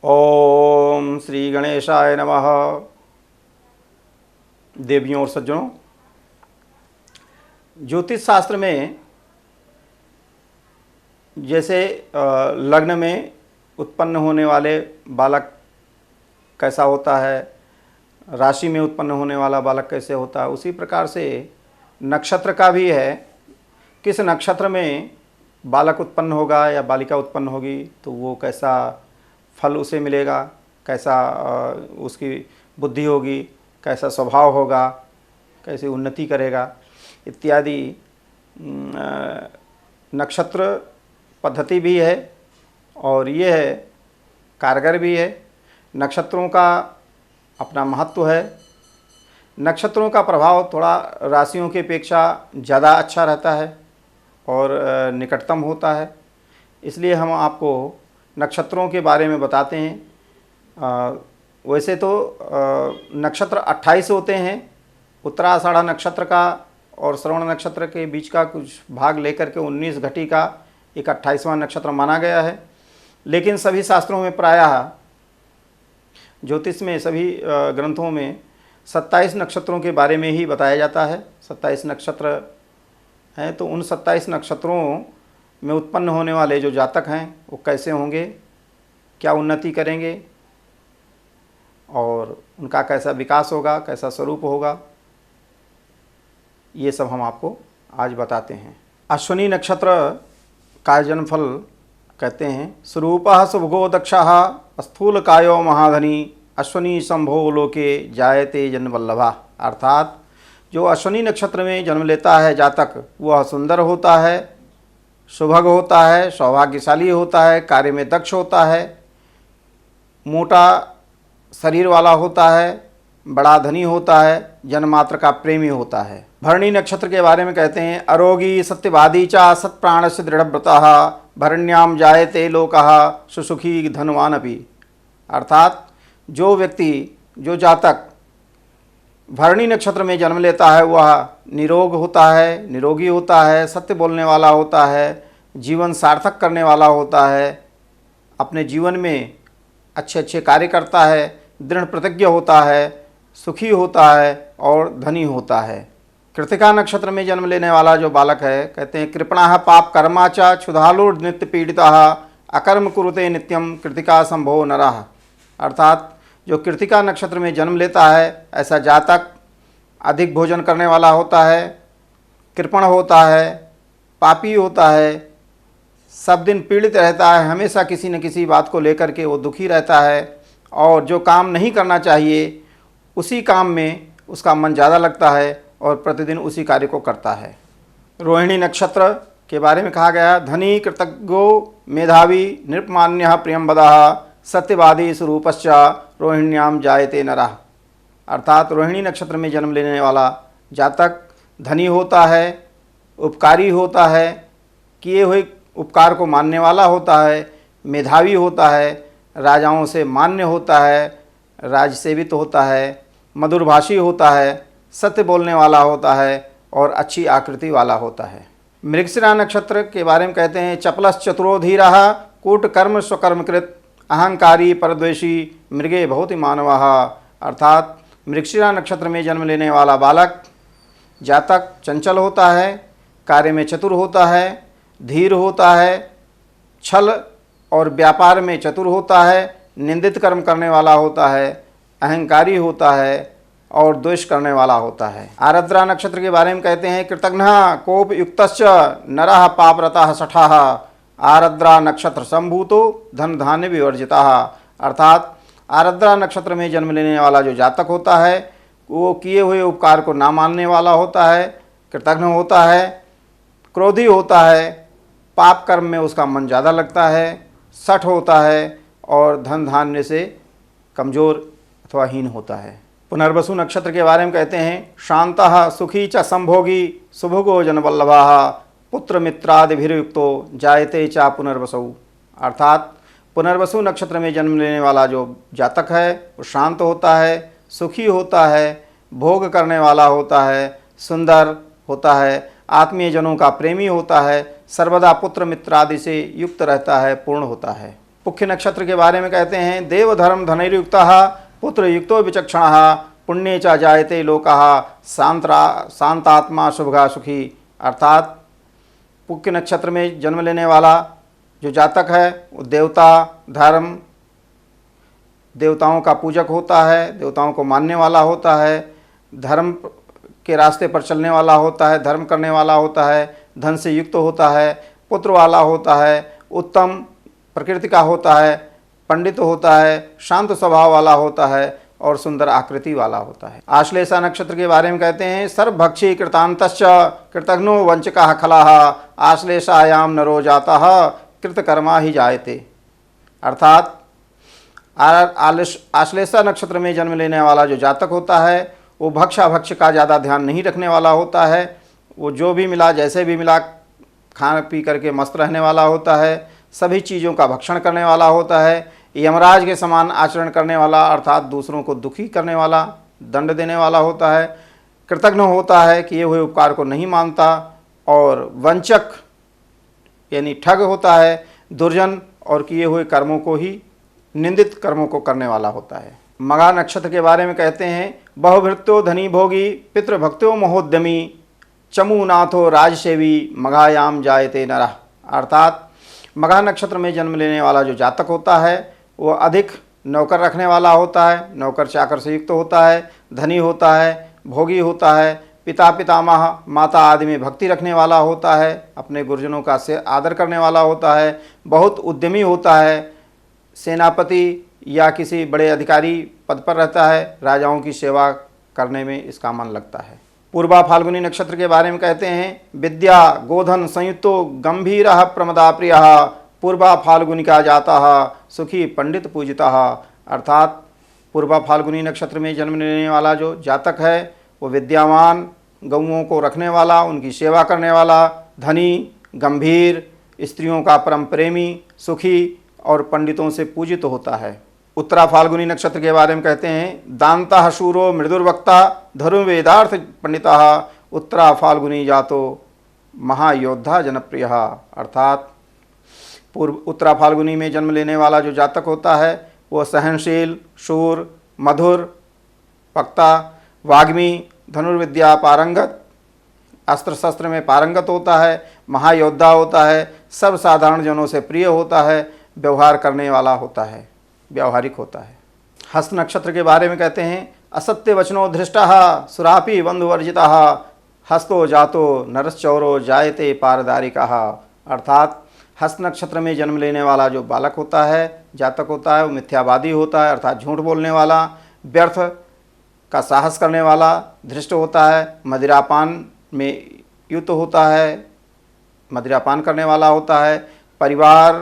ओम श्री गणेशाय नमः। देवियों और सज्जनों, ज्योतिष शास्त्र में जैसे लग्न में उत्पन्न होने वाले बालक कैसा होता है, राशि में उत्पन्न होने वाला बालक कैसे होता है, उसी प्रकार से नक्षत्र का भी है। किस नक्षत्र में बालक उत्पन्न होगा या बालिका उत्पन्न होगी तो वो कैसा फल उसे मिलेगा, कैसा उसकी बुद्धि होगी, कैसा स्वभाव होगा, कैसे उन्नति करेगा इत्यादि नक्षत्र पद्धति भी है और ये है कारगर भी है। नक्षत्रों का अपना महत्व है। नक्षत्रों का प्रभाव थोड़ा राशियों की अपेक्षा ज़्यादा अच्छा रहता है और निकटतम होता है, इसलिए हम आपको नक्षत्रों के बारे में बताते हैं। वैसे तो नक्षत्र 28 होते हैं। उत्तराषाढ़ा नक्षत्र का और श्रवण नक्षत्र के बीच का कुछ भाग लेकर के 19 घटी का एक 28वां नक्षत्र माना गया है। लेकिन सभी शास्त्रों में प्रायः ज्योतिष में सभी ग्रंथों में 27 नक्षत्रों के बारे में ही बताया जाता है। 27 नक्षत्र हैं, तो उन 27 नक्षत्रों में उत्पन्न होने वाले जो जातक हैं वो कैसे होंगे, क्या उन्नति करेंगे और उनका कैसा विकास होगा, कैसा स्वरूप होगा, ये सब हम आपको आज बताते हैं। अश्विनी नक्षत्र का जन्मफल कहते हैं स्वरूपः सुभगो दक्षः स्थूलकायो महाधनी अश्विनी संभो लोके जायते जनवल्लभा। अर्थात जो अश्विनी नक्षत्र में जन्म लेता है जातक, वह सुंदर होता है, सुभग होता है, सौभाग्यशाली होता है, कार्य में दक्ष होता है, मोटा शरीर वाला होता है, बड़ा धनी होता है, जनमात्र का प्रेमी होता है। भरणी नक्षत्र के बारे में कहते हैं अरोगी सत्यवादी चा सत्प्राणस्य दृढ़व्रतः भरण्याम जायते लोकः सुसुखी धनवान अपि। अर्थात जो व्यक्ति, जो जातक भरणी नक्षत्र में जन्म लेता है वह निरोग होता है, निरोगी होता है, सत्य बोलने वाला होता है, जीवन सार्थक करने वाला होता है, अपने जीवन में अच्छे अच्छे कार्य करता है, दृढ़ प्रतिज्ञ होता है, सुखी होता है और धनी होता है। कृतिका नक्षत्र में जन्म लेने वाला जो बालक है कहते हैं कृपणः पाप कर्मा च क्षुधालुर नित्य पीड़ितः अकर्म कुरुते नित्यम कृतिका संभो नरः। अर्थात जो कृतिका नक्षत्र में जन्म लेता है ऐसा जातक अधिक भोजन करने वाला होता है, कृपण होता है, पापी होता है, सब दिन पीड़ित रहता है, हमेशा किसी न किसी बात को लेकर के वो दुखी रहता है और जो काम नहीं करना चाहिए उसी काम में उसका मन ज़्यादा लगता है और प्रतिदिन उसी कार्य को करता है। रोहिणी नक्षत्र के बारे में कहा गया धनी कृतज्ञो मेधावी नृपमान्य प्रियंवदः सत्यवादी स्वरूपश्च रोहिण्याम जायते नरः। अर्थात रोहिणी नक्षत्र में जन्म लेने वाला जातक धनी होता है, उपकारी होता है, किए हुए उपकार को मानने वाला होता है, मेधावी होता है, राजाओं से मान्य होता है, राजसेवित होता है, मधुरभाषी होता है, सत्य बोलने वाला होता है और अच्छी आकृति वाला होता है। मृगशिरा नक्षत्र के बारे में कहते हैं चपलस चतुरो धीरः कूटकर्म स्वकर्मकृत अहंकारी परद्वेषी मृगे भवति मानवः। अर्थात मृगशिरा नक्षत्र में जन्म लेने वाला बालक जातक चंचल होता है, कार्य में चतुर होता है, धीर होता है, छल और व्यापार में चतुर होता है, निंदित कर्म करने वाला होता है, अहंकारी होता है और द्वेष करने वाला होता है। आरद्रा नक्षत्र के बारे में कहते हैं कृतघ्नः कोप युक्तश्च नरः पापरतः सठः आरद्रा नक्षत्र संभूतो धन धान्य विवर्जितः। अर्थात आरद्रा नक्षत्र में जन्म लेने वाला जो जातक होता है वो किए हुए उपकार को ना मानने वाला होता है, कृतघ्न होता है, क्रोधी होता है, पाप कर्म में उसका मन ज़्यादा लगता है, सठ होता है और धन धान्य से कमज़ोर अथवा हीन होता है। पुनर्वसु नक्षत्र के बारे में कहते हैं शांतः सुखी च संभोगी सुभगो जनवल्लभः पुत्र मित्रादिभिर्युक्तो जायते चा पुनर्वसु। अर्थात पुनर्वसु नक्षत्र में जन्म लेने वाला जो जातक है वो शांत होता है, सुखी होता है, भोग करने वाला होता है, सुंदर होता है, आत्मीय जनों का प्रेमी होता है, सर्वदा पुत्र मित्रादि से युक्त रहता है, पूर्ण होता है। पुख्य नक्षत्र के बारे में कहते हैं देव धर्म धनैर्युक्त पुत्र युक्तो विचक्षण पुण्ये च जायते लोकः शांतात्मा शुभगा सुखी। अर्थात पुख्य नक्षत्र में जन्म लेने वाला जो जातक है वो देवता धर्म देवताओं का पूजक होता है, देवताओं को मानने वाला होता है, धर्म के रास्ते पर चलने वाला होता है, धर्म करने वाला होता है, धन से युक्त होता है, पुत्र वाला होता है, उत्तम प्रकृति का होता है, पंडित होता है, शांत स्वभाव वाला होता है और सुंदर आकृति वाला होता है। आश्लेषा नक्षत्र के बारे में कहते हैं सर्वभक्षी कृतांतश्च कृतघ्नो वंचका खलाः आश्लेषायाम नरो जातः कृतकर्मा ही जायते। अर्थात आश्लेषा नक्षत्र में जन्म लेने वाला जो जातक होता है वो भक्ष का ज़्यादा ध्यान नहीं रखने वाला होता है। वो जो भी मिला जैसे भी मिला खा पी करके मस्त रहने वाला होता है, सभी चीज़ों का भक्षण करने वाला होता है, यमराज के समान आचरण करने वाला अर्थात दूसरों को दुखी करने वाला, दंड देने वाला होता है, कृतघ्न होता है, किए हुए उपकार को नहीं मानता और वंचक यानी ठग होता है, दुर्जन और किए हुए कर्मों को ही निंदित कर्मों को करने वाला होता है। मघा नक्षत्र के बारे में कहते हैं बहुभृत्यो धनी भोगी पितृभक्त्यो महोद्यमी चमूनाथो राजसेवी मघायाम जायते नरः। अर्थात मघा नक्षत्र में जन्म लेने वाला जो जातक होता है वो अधिक नौकर रखने वाला होता है, नौकर चाकर से युक्त होता है, धनी होता है, भोगी होता है, पिता पितामह माता आदि में भक्ति रखने वाला होता है, अपने गुरुजनों का से आदर करने वाला होता है, बहुत उद्यमी होता है, सेनापति या किसी बड़े अधिकारी पद पर रहता है, राजाओं की सेवा करने में इसका मन लगता है। पूर्वा फाल्गुनी नक्षत्र के बारे में कहते हैं विद्या गोधन संयुक्तो गंभीर प्रमदा प्रिय पूर्वा फाल्गुनिका जाता सुखी पंडित पूजिता। अर्थात पूर्वा फाल्गुनी नक्षत्र में जन्म लेने वाला जो जातक है वो विद्यावान, गौओं को रखने वाला, उनकी सेवा करने वाला, धनी, गंभीर, स्त्रियों का परम प्रेमी, सुखी और पंडितों से पूजित होता है। उत्तरा फाल्गुनी नक्षत्र के बारे में कहते हैं दांता शूरो मृदुर्वक्ता धनुर्वेदार्थ पंडिता उत्तरा फाल्गुनी जातो महायोद्धा जनप्रिय। अर्थात उत्तरा फाल्गुनी में जन्म लेने वाला जो जातक होता है वो सहनशील, शूर, मधुर, वक्ता, वाग्मी, धनुर्विद्या पारंगत, अस्त्र शस्त्र में पारंगत होता है, महायोद्धा होता है, सब साधारण जनों से प्रिय होता है, व्यवहार करने वाला होता है, व्यावहारिक होता है। हस्त नक्षत्र के बारे में कहते हैं असत्य वचनो धृष्टः सुरापि बंधुवर्जितः हस्तो जातो नरश्चौरो जायते पारदारिकः। अर्थात हस्त नक्षत्र में जन्म लेने वाला जो बालक होता है, जातक होता है, वो मिथ्यावादी होता है अर्थात झूठ बोलने वाला, व्यर्थ का साहस करने वाला, धृष्ट होता है, मदिरापान में युक्त होता है, मदिरापान करने वाला होता है, परिवार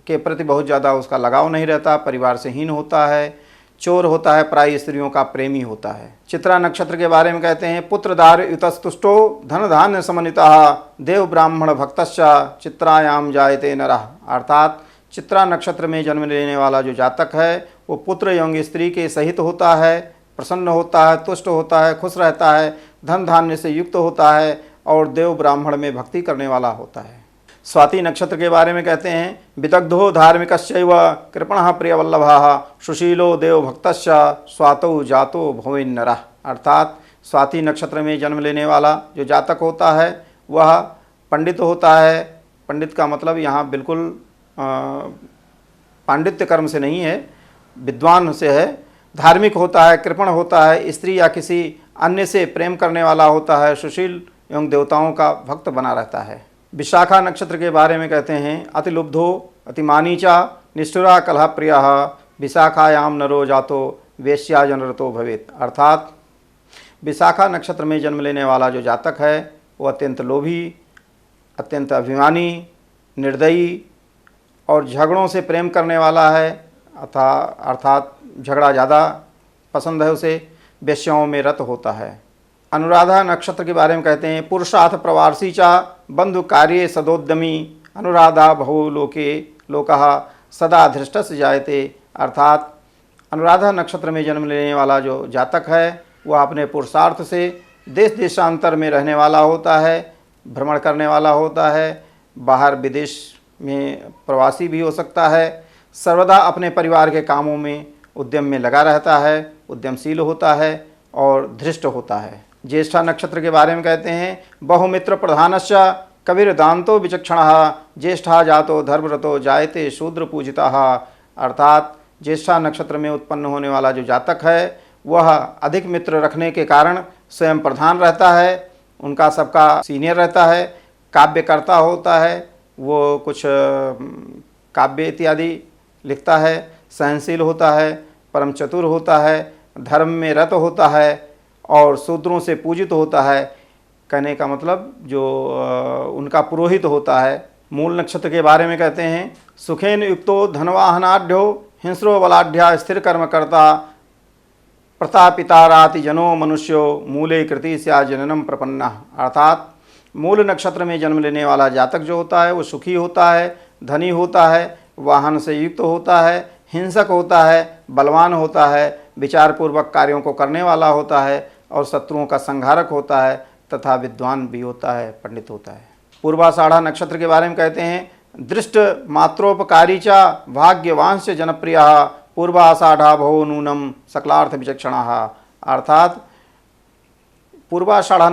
के प्रति बहुत ज़्यादा उसका लगाव नहीं रहता, परिवार से हीन होता है, चोर होता है, पराई स्त्रियों का प्रेमी होता है। चित्रा नक्षत्र के बारे में कहते हैं पुत्रदार युतस्तुष्टो धन धान्य समन्वितः देव ब्राह्मण भक्तश्च चित्रायाम जायते नरः। अर्थात चित्रा नक्षत्र में जन्म लेने वाला जो जातक है वो पुत्र एवं स्त्री के सहित होता है, प्रसन्न होता है, तुष्ट होता है, खुश रहता है, धन धान्य से युक्त होता है और देव ब्राह्मण में भक्ति करने वाला होता है। स्वाति नक्षत्र के बारे में कहते हैं विदग्धो धार्मिकश्चैव कृपणः प्रियवल्लभः सुशीलो देवभक्तश्च स्वातौ जातो भवेन नरः। अर्थात स्वाति नक्षत्र में जन्म लेने वाला जो जातक होता है वह पंडित होता है। पंडित का मतलब यहाँ बिल्कुल पांडित्य कर्म से नहीं है, विद्वान से है। धार्मिक होता है, कृपण होता है, स्त्री या किसी अन्य से प्रेम करने वाला होता है, सुशील एवं देवताओं का भक्त बना रहता है। विशाखा नक्षत्र के बारे में कहते हैं अतिलुब्धो अतिमानी चा निष्ठुरा कलह प्रिय विशाखायाम नरो जातो वेश्या जनरतो भवेत। अर्थात विशाखा नक्षत्र में जन्म लेने वाला जो जातक है वो अत्यंत लोभी, अत्यंत अभिमानी, निर्दयी और झगड़ों से प्रेम करने वाला है अर्थात झगड़ा ज़्यादा पसंद है उसे, वेश्याओं में रत होता है। अनुराधा नक्षत्र के बारे में कहते हैं पुरुषार्थ प्रवासी चा बंधु कार्ये सदोद्यमी अनुराधा बहु लोके लोकः सदा धृष्टस्य जायते। अर्थात अनुराधा नक्षत्र में जन्म लेने वाला जो जातक है वह अपने पुरुषार्थ से देश देशांतर में रहने वाला होता है, भ्रमण करने वाला होता है, बाहर विदेश में प्रवासी भी हो सकता है, सर्वदा अपने परिवार के कामों में उद्यम में लगा रहता है, उद्यमशील होता है और धृष्ट होता है। ज्येष्ठा नक्षत्र के बारे में कहते हैं बहुमित्र प्रधानश्च कबीर दांतो विचक्षणः ज्येष्ठा जातो धर्मरतो जायते शूद्र पूजितः। अर्थात ज्येष्ठा नक्षत्र में उत्पन्न होने वाला जो जातक है वह अधिक मित्र रखने के कारण स्वयं प्रधान रहता है, उनका सबका सीनियर रहता है, काव्यकर्ता होता है, वो कुछ काव्य इत्यादि लिखता है, सहनशील होता है, परम चतुर होता है, धर्म में रत होता है और शूद्रों से पूजित होता है। कहने का मतलब जो उनका पुरोहित होता है। मूल नक्षत्र के बारे में कहते हैं सुखेन युक्तो धनवाहनाढ्यो हिंस्रो बलाढ्या स्थिर कर्मकर्ता प्रतापिताराति जनो मनुष्यो मूले कृति स्या जननम प्रपन्ना। अर्थात मूल नक्षत्र में जन्म लेने वाला जातक जो होता है वो सुखी होता है, धनी होता है, वाहन से युक्त होता है, हिंसक होता है, बलवान होता है, विचारपूर्वक कार्यों को करने वाला होता है और शत्रुओं का संहारक होता है तथा विद्वान भी होता है, पंडित होता है। पूर्वाषाढ़ा नक्षत्र के बारे में कहते हैं दृष्ट मात्रोपकारी च भाग्यवांश जनप्रिय पूर्वाषाढ़ा भवो नूनम सकलार्थ विचक्षणः। अर्थात पूर्वाषाढ़ा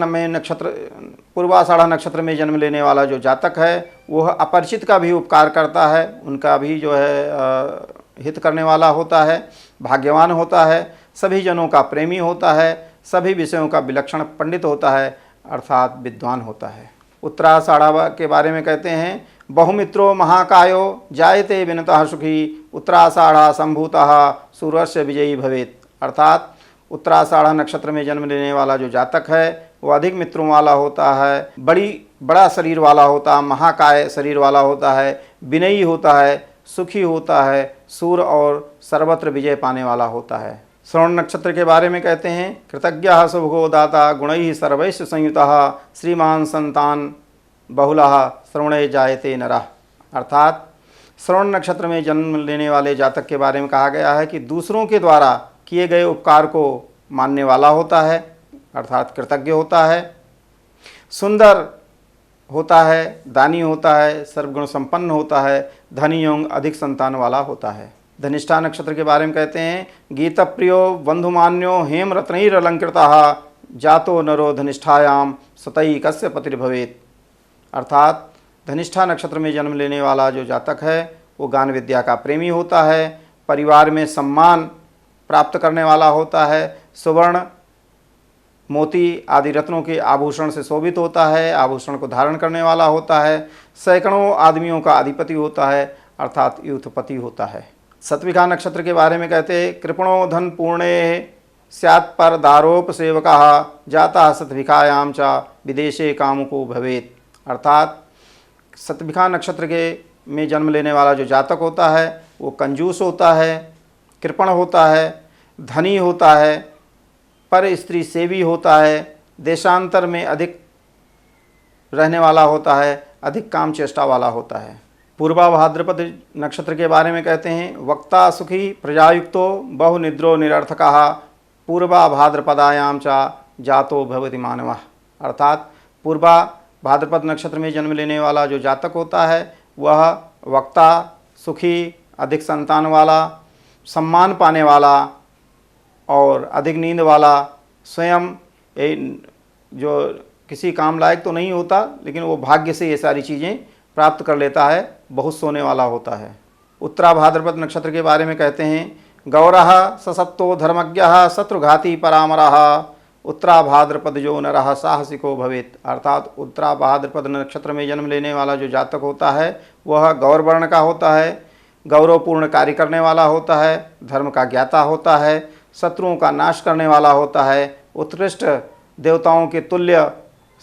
नक्षत्र में जन्म लेने वाला जो जातक है वह अपरिचित का भी उपकार करता है, उनका भी जो है हित करने वाला होता है, भाग्यवान होता है, सभी जनों का प्रेमी होता है, सभी विषयों का विलक्षण पंडित होता है अर्थात विद्वान होता है। उत्तराषाढ़ा के बारे में कहते हैं बहुमित्रो महाकायो जायते विनतः सुखी उत्तराषाढ़ा संभूतः सूर्यस्य विजयी भवेत्। अर्थात उत्तराषाढ़ा नक्षत्र में जन्म लेने वाला जो जातक है वो अधिक मित्रों वाला होता है, बड़ा शरीर वाला होता है, महाकाय शरीर वाला होता है, विनयी होता है, सुखी होता है, सूर्य और सर्वत्र विजय पाने वाला होता है। श्रवण नक्षत्र के बारे में कहते हैं कृतज्ञः सुभगो दाता गुणैः सर्वैश्च संयुतः श्रीमान संतान बहुलः श्रवणे जायते नरः। अर्थात श्रवण नक्षत्र में जन्म लेने वाले जातक के बारे में कहा गया है कि दूसरों के द्वारा किए गए उपकार को मानने वाला होता है अर्थात कृतज्ञ होता है, सुंदर होता है, दानी होता है, सर्वगुण संपन्न होता है, धनी एवं अधिक संतान वाला होता है। धनिष्ठा नक्षत्र के बारे में कहते हैं गीतप्रियो बंधुमान्यो हेम रत्नैरलंकृतः जातो नरो धनिष्ठायाम सतई कस्य पतिर्भवेत्। अर्थात धनिष्ठा नक्षत्र में जन्म लेने वाला जो जातक है वो गान विद्या का प्रेमी होता है, परिवार में सम्मान प्राप्त करने वाला होता है, सुवर्ण मोती आदि रत्नों के आभूषण से शोभित होता है, आभूषण को धारण करने वाला होता है, सैकड़ों आदमियों का अधिपति होता है अर्थात यूथपति होता है। सत्विका नक्षत्र के बारे में कहते हैं कृपणो धन पूर्णे स्यात् पर दारोप सेवकः जाता सत्विकायाम च विदेशे कामुको भवेत्। अर्थात सत्विका नक्षत्र के में जन्म लेने वाला जो जातक होता है वो कंजूस होता है, कृपण होता है, धनी होता है, पर स्त्री सेवी होता है, देशांतर में अधिक रहने वाला होता है, अधिक काम चेष्टा वाला होता है। पूर्वा भाद्रपद नक्षत्र के बारे में कहते हैं वक्ता सुखी प्रजायुक्तो बहुनिद्रो निरर्थकः पूर्वा भाद्रपदायाम च जातो भवति मानवः। अर्थात पूर्वा भाद्रपद नक्षत्र में जन्म लेने वाला जो जातक होता है वह वक्ता, सुखी, अधिक संतान वाला, सम्मान पाने वाला और अधिक नींद वाला, स्वयं जो किसी काम लायक तो नहीं होता लेकिन वो भाग्य से ये सारी चीज़ें प्राप्त कर लेता है, बहुत सोने वाला होता है। उत्तरा भाद्रपद नक्षत्र के बारे में कहते हैं गौरः ससत्तो धर्मज्ञः शत्रुघाती परामरः उत्तरा भाद्रपद जो नरः साहसिको भवेत्। अर्थात उत्तरा भाद्रपद नक्षत्र में जन्म लेने वाला जो जातक होता है वह गौर वर्ण का होता है, गौरवपूर्ण कार्य करने वाला होता है, धर्म का ज्ञाता होता है, शत्रुओं का नाश करने वाला होता है, उत्कृष्ट देवताओं के तुल्य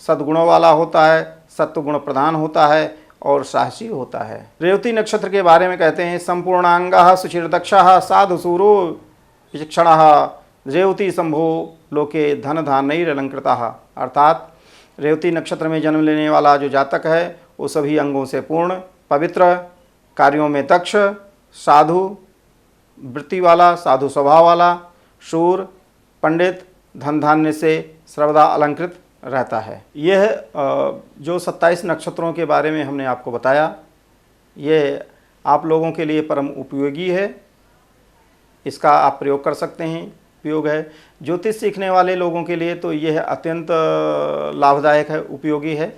सद्गुणों वाला होता है, सत्वगुण प्रधान होता है और साहसी होता है। रेवती नक्षत्र के बारे में कहते हैं संपूर्णांगः सुचिरदक्षः साधुसूरो विचक्षणः रेवती संभो लोके धन धानैरलंकृतः। अर्थात रेवती नक्षत्र में जन्म लेने वाला जो जातक है वो सभी अंगों से पूर्ण, पवित्र, कार्यों में दक्ष, साधु वृत्ति वाला, साधु स्वभाव वाला, शूर, पंडित, धन धान्य से सर्वदा अलंकृत रहता है। यह जो 27 नक्षत्रों के बारे में हमने आपको बताया ये आप लोगों के लिए परम उपयोगी है, इसका आप प्रयोग कर सकते हैं। उपयोग है ज्योतिष सीखने वाले लोगों के लिए तो यह अत्यंत लाभदायक है, उपयोगी है।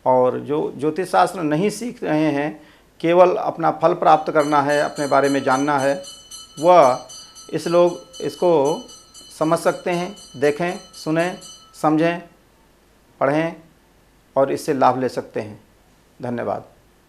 और जो ज्योतिष शास्त्र नहीं सीख रहे हैं, केवल अपना फल प्राप्त करना है, अपने बारे में जानना है, वह इसको समझ सकते हैं, देखें, सुनें, समझें, पढ़ें और इससे लाभ ले सकते हैं। धन्यवाद।